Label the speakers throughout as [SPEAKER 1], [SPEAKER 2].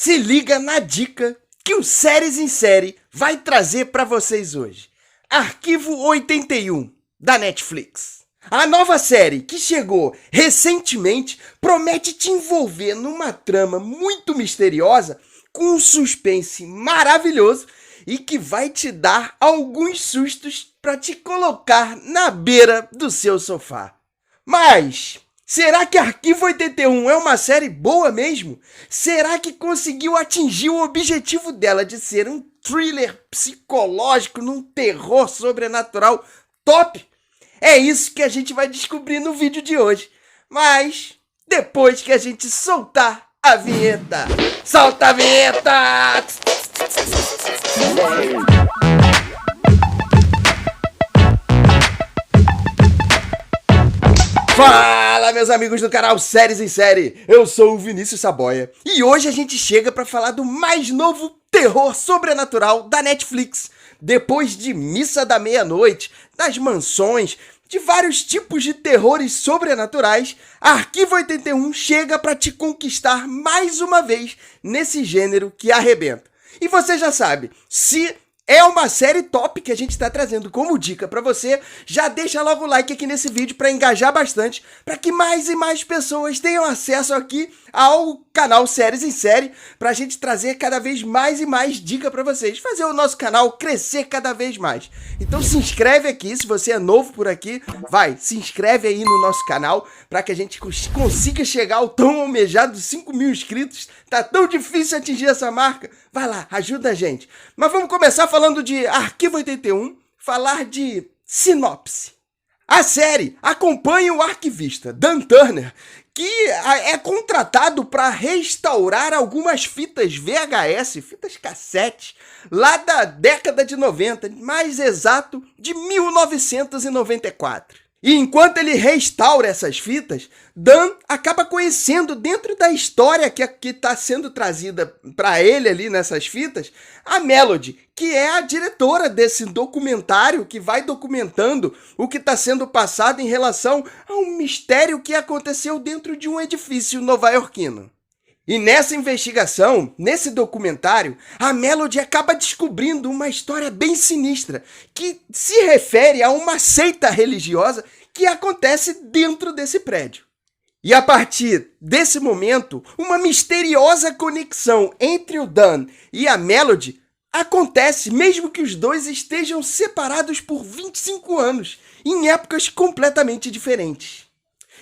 [SPEAKER 1] Se liga na dica que o Séries em Série vai trazer para vocês hoje. Arquivo 81, da Netflix. A nova série, que chegou recentemente, promete te envolver numa trama muito misteriosa, com um suspense maravilhoso e que vai te dar alguns sustos para te colocar na beira do seu sofá. Mas será que Arquivo 81 é uma série boa mesmo? Será que conseguiu atingir o objetivo dela de ser um thriller psicológico num terror sobrenatural top? É isso que a gente vai descobrir no vídeo de hoje. Mas depois que a gente soltar a vinheta. Solta a vinheta! Fala, meus amigos do canal Séries em Série, eu sou o Vinícius Saboia e hoje a gente chega para falar do mais novo terror sobrenatural da Netflix. Depois de Missa da Meia-Noite, das mansões, de vários tipos de terrores sobrenaturais, Arquivo 81 chega para te conquistar mais uma vez nesse gênero que arrebenta. E você já sabe, se é uma série top que a gente está trazendo como dica para você, já deixa logo o like aqui nesse vídeo para engajar bastante, para que mais e mais pessoas tenham acesso aqui ao canal Séries em Série, para a gente trazer cada vez mais e mais dica para vocês, fazer o nosso canal crescer cada vez mais. Então se inscreve aqui, se você é novo por aqui, se inscreve aí no nosso canal, para que a gente consiga chegar ao tão almejado 5 mil inscritos. Tá tão difícil atingir essa marca. Vai lá, ajuda a gente. Mas vamos começar falando de Arquivo 81, falar de sinopse. A série acompanha o arquivista Dan Turner, que é contratado para restaurar algumas fitas VHS, fitas cassete, lá da década de 90, mais exato, de 1994. E enquanto ele restaura essas fitas, Dan acaba conhecendo dentro da história que está sendo trazida para ele ali nessas fitas, a Melody, que é a diretora desse documentário que vai documentando o que está sendo passado em relação a um mistério que aconteceu dentro de um edifício nova-iorquino. E nessa investigação, nesse documentário, a Melody acaba descobrindo uma história bem sinistra, que se refere a uma seita religiosa que acontece dentro desse prédio. E a partir desse momento, uma misteriosa conexão entre o Dan e a Melody acontece mesmo que os dois estejam separados por 25 anos, em épocas completamente diferentes.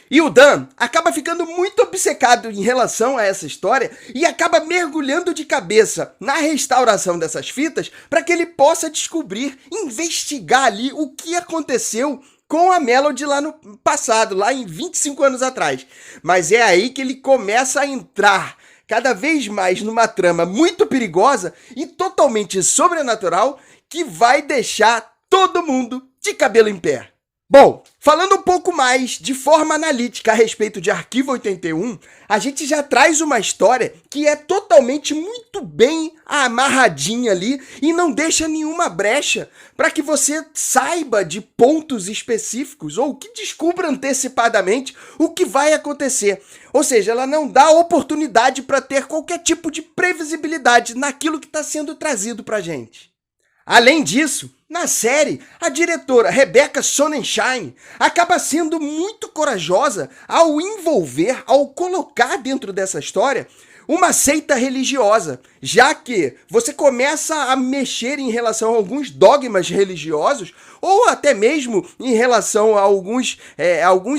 [SPEAKER 1] E o Dan acaba ficando muito obcecado em relação a essa história e acaba mergulhando de cabeça na restauração dessas fitas para que ele possa descobrir, investigar ali o que aconteceu com a Melody lá no passado, lá em 25 anos atrás. Mas é aí que ele começa a entrar cada vez mais numa trama muito perigosa e totalmente sobrenatural que vai deixar todo mundo de cabelo em pé. Bom, falando um pouco mais de forma analítica a respeito de Arquivo 81, a gente já traz uma história que é totalmente muito bem amarradinha ali e não deixa nenhuma brecha para que você saiba de pontos específicos ou que descubra antecipadamente o que vai acontecer. Ou seja, ela não dá oportunidade para ter qualquer tipo de previsibilidade naquilo que está sendo trazido para a gente. Além disso, na série, a diretora Rebecca Sonnenschein acaba sendo muito corajosa ao colocar dentro dessa história uma seita religiosa, já que você começa a mexer em relação a alguns dogmas religiosos ou até mesmo em relação a alguns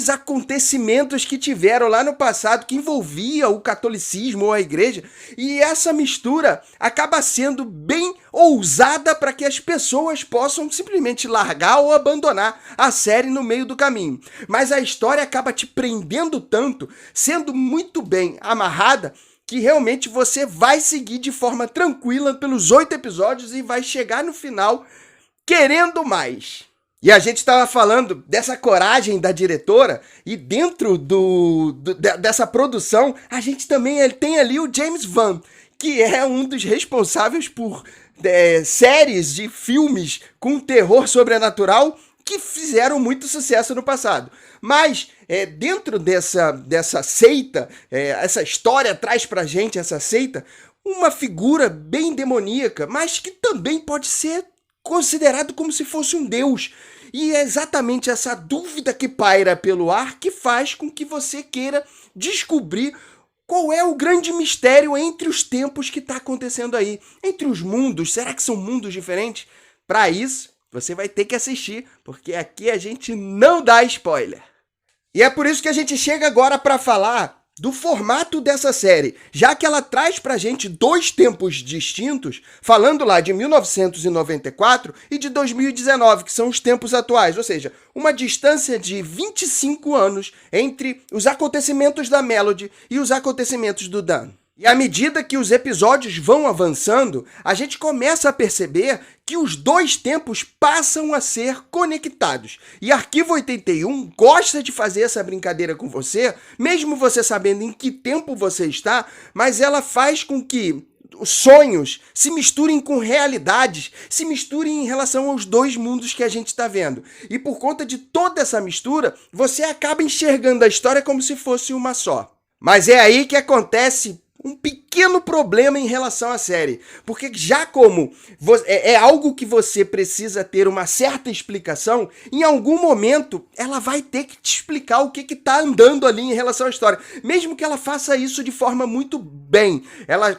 [SPEAKER 1] acontecimentos que tiveram lá no passado que envolvia o catolicismo ou a igreja, e essa mistura acaba sendo bem ousada para que as pessoas possam simplesmente largar ou abandonar a série no meio do caminho. Mas a história acaba te prendendo tanto, sendo muito bem amarrada, que realmente você vai seguir de forma tranquila pelos 8 episódios e vai chegar no final querendo mais. E a gente estava falando dessa coragem da diretora e dentro dessa produção a gente também tem ali o James Wan, que é um dos responsáveis por séries de filmes com terror sobrenatural que fizeram muito sucesso no passado. Mas dentro dessa seita, essa história traz pra gente essa seita uma figura bem demoníaca, mas que também pode ser considerado como se fosse um deus. E é exatamente essa dúvida que paira pelo ar que faz com que você queira descobrir qual é o grande mistério entre os tempos que está acontecendo aí. Entre os mundos, será que são mundos diferentes? Para isso, você vai ter que assistir, porque aqui a gente não dá spoiler. E é por isso que a gente chega agora para falar do formato dessa série, já que ela traz pra gente dois tempos distintos, falando lá de 1994 e de 2019, que são os tempos atuais, ou seja, uma distância de 25 anos entre os acontecimentos da Melody e os acontecimentos do Dan. E à medida que os episódios vão avançando, a gente começa a perceber que os dois tempos passam a ser conectados. E Arquivo 81 gosta de fazer essa brincadeira com você, mesmo você sabendo em que tempo você está, mas ela faz com que os sonhos se misturem com realidades, se misturem em relação aos dois mundos que a gente está vendo. E por conta de toda essa mistura, você acaba enxergando a história como se fosse uma só. Mas é aí que acontece um pequeno problema em relação à série, porque já como é algo que você precisa ter uma certa explicação, em algum momento ela vai ter que te explicar o que está andando ali em relação à história, mesmo que ela faça isso de forma muito bem, ela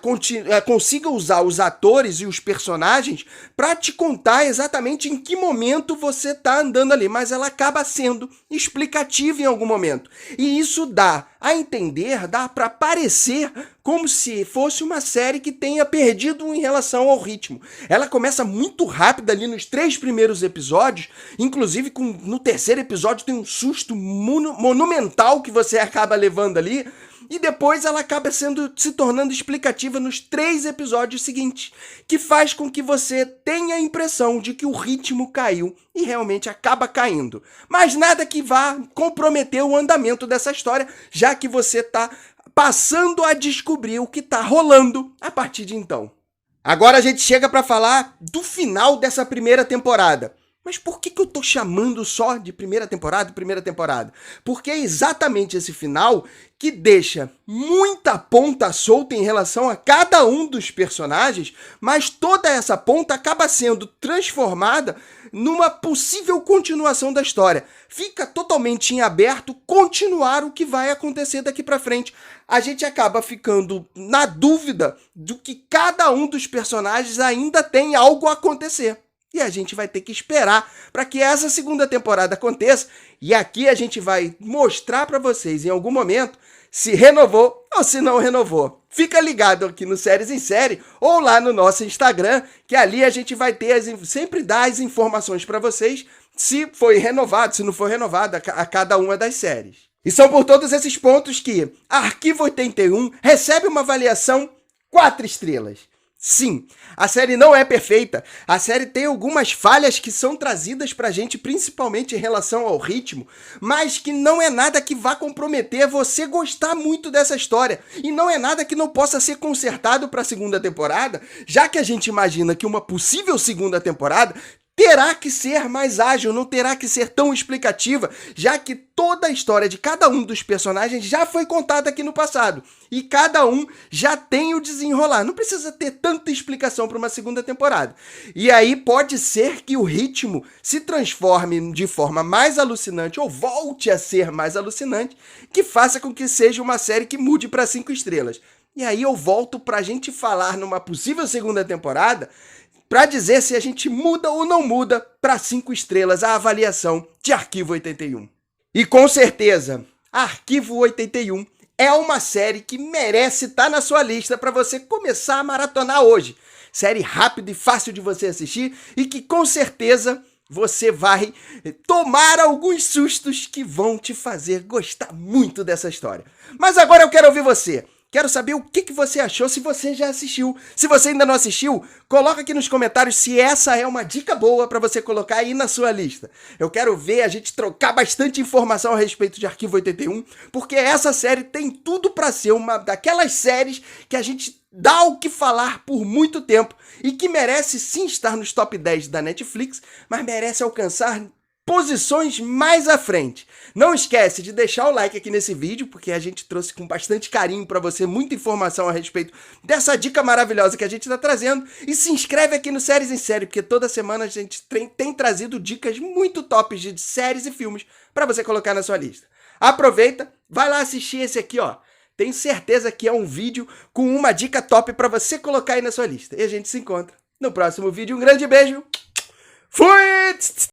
[SPEAKER 1] consiga usar os atores e os personagens para te contar exatamente em que momento você está andando ali, mas ela acaba sendo explicativa em algum momento, e isso dá a entender, dá para parecer como se fosse uma série que tenha perdido em relação ao ritmo. Ela começa muito rápida ali nos 3 primeiros episódios, inclusive no terceiro episódio tem um susto monumental que você acaba levando ali, e depois ela acaba se tornando explicativa nos 3 episódios seguintes, que faz com que você tenha a impressão de que o ritmo caiu e realmente acaba caindo. Mas nada que vá comprometer o andamento dessa história, já que você está passando a descobrir o que está rolando a partir de então. Agora a gente chega para falar do final dessa primeira temporada. Mas por que eu tô chamando só de primeira temporada? Porque é exatamente esse final que deixa muita ponta solta em relação a cada um dos personagens, mas toda essa ponta acaba sendo transformada numa possível continuação da história. Fica totalmente em aberto continuar o que vai acontecer daqui pra frente. A gente acaba ficando na dúvida do que cada um dos personagens ainda tem algo a acontecer. E a gente vai ter que esperar para que essa segunda temporada aconteça. E aqui a gente vai mostrar para vocês em algum momento se renovou ou se não renovou. Fica ligado aqui no Séries em Série ou lá no nosso Instagram, que ali a gente vai ter sempre dar as informações para vocês se foi renovado, se não foi renovado a cada uma das séries. E são por todos esses pontos que Arquivo 81 recebe uma avaliação 4 estrelas. Sim, a série não é perfeita, a série tem algumas falhas que são trazidas pra gente, principalmente em relação ao ritmo, mas que não é nada que vá comprometer você gostar muito dessa história, e não é nada que não possa ser consertado pra segunda temporada, já que a gente imagina que uma possível segunda temporada terá que ser mais ágil, não terá que ser tão explicativa, já que toda a história de cada um dos personagens já foi contada aqui no passado. E cada um já tem o desenrolar. Não precisa ter tanta explicação para uma segunda temporada. E aí pode ser que o ritmo se transforme de forma mais alucinante, ou volte a ser mais alucinante, que faça com que seja uma série que mude para 5 estrelas. E aí eu volto para a gente falar numa possível segunda temporada, para dizer se a gente muda ou não muda para 5 estrelas a avaliação de Arquivo 81. E com certeza, Arquivo 81 é uma série que merece estar na sua lista para você começar a maratonar hoje. Série rápida e fácil de você assistir e que com certeza você vai tomar alguns sustos que vão te fazer gostar muito dessa história. Mas agora eu quero ouvir você. Quero saber o que você achou, se você já assistiu. Se você ainda não assistiu, coloca aqui nos comentários se essa é uma dica boa para você colocar aí na sua lista. Eu quero ver a gente trocar bastante informação a respeito de Arquivo 81, porque essa série tem tudo para ser uma daquelas séries que a gente dá o que falar por muito tempo e que merece sim estar nos top 10 da Netflix, mas merece alcançar posições mais à frente. Não esquece de deixar o like aqui nesse vídeo, porque a gente trouxe com bastante carinho para você muita informação a respeito dessa dica maravilhosa que a gente está trazendo. E se inscreve aqui no Séries em Série, porque toda semana a gente tem trazido dicas muito tops de séries e filmes para você colocar na sua lista. Aproveita, vai lá assistir esse aqui, ó. Tenho certeza que é um vídeo com uma dica top para você colocar aí na sua lista. E a gente se encontra no próximo vídeo. Um grande beijo. Fui!